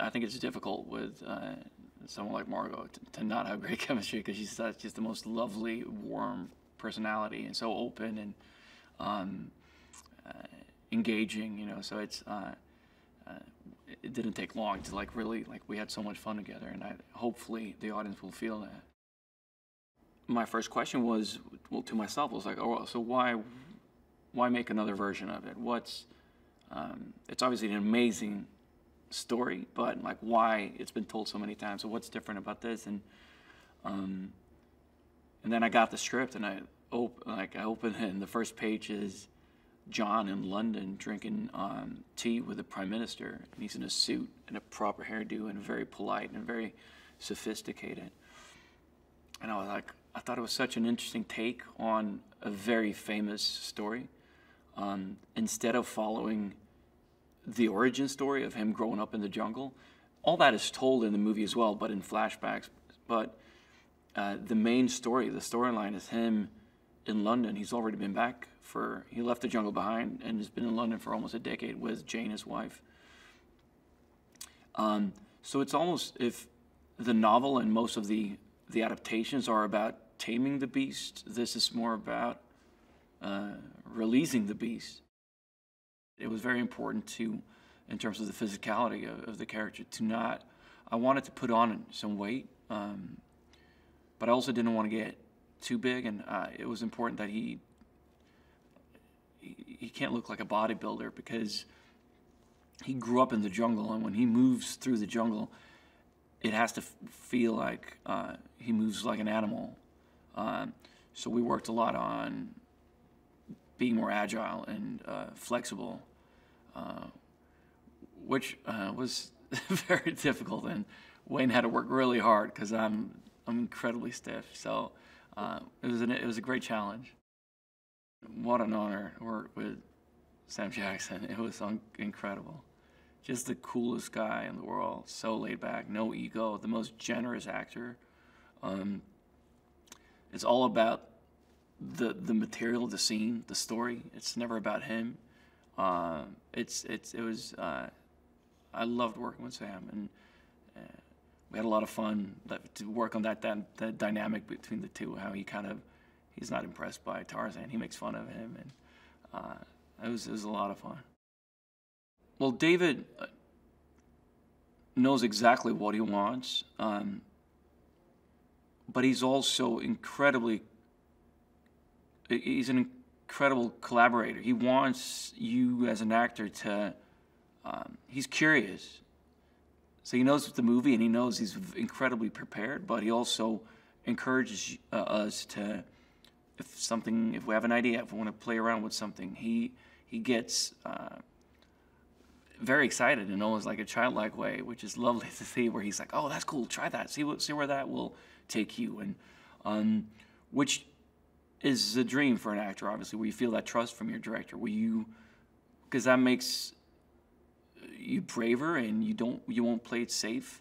I think it's difficult with someone like Margot to not have great chemistry, because she's just the most lovely, warm personality and so open and engaging, you know. So it's it didn't take long to really we had so much fun together, and hopefully the audience will feel that. My first question was, well, to myself, was like, oh, so why make another version of it? It's obviously an amazing story, but like, why? It's been told so many times. So what's different about this? And then I got the script, and I opened it, and the first page is John in London drinking tea with the Prime Minister, and he's in a suit and a proper hairdo and very polite and very sophisticated. And I thought it was such an interesting take on a very famous story. Instead of following the origin story of him growing up in the jungle, all that is told in the movie as well, but in flashbacks. But the main story, the storyline, is him in London. He's already been back he left the jungle behind and has been in London for almost a decade with Jane, his wife. So it's almost, if the novel and most of the adaptations are about taming the beast, this is more about releasing the beast. It was very important to, in terms of the physicality of the character, I wanted to put on some weight, but I also didn't want to get too big, and it was important that he can't look like a bodybuilder, because he grew up in the jungle, and when he moves through the jungle, it has to feel like he moves like an animal. So we worked a lot on being more agile and flexible, which was very difficult, and Wayne had to work really hard because I'm incredibly stiff. So it was a great challenge. What an honor to work with Sam Jackson. It was incredible. Just the coolest guy in the world. So laid back, no ego, the most generous actor. It's all about the material, the scene, the story. It's never about him. I loved working with Sam, and we had a lot of fun to work on that dynamic between the two. How he's not impressed by Tarzan. He makes fun of him, and it was a lot of fun. Well, David knows exactly what he wants, but he's also he's an incredible collaborator. He wants you as an actor to, he's curious. So he knows the movie, and he knows he's incredibly prepared, but he also encourages us to, if we have an idea, if we want to play around with something, he gets very excited in almost like a childlike way, which is lovely to see, where he's like, oh, that's cool, try that, see where that will take you, and which is a dream for an actor, obviously, where you feel that trust from your director, because that makes you braver, and you won't play it safe.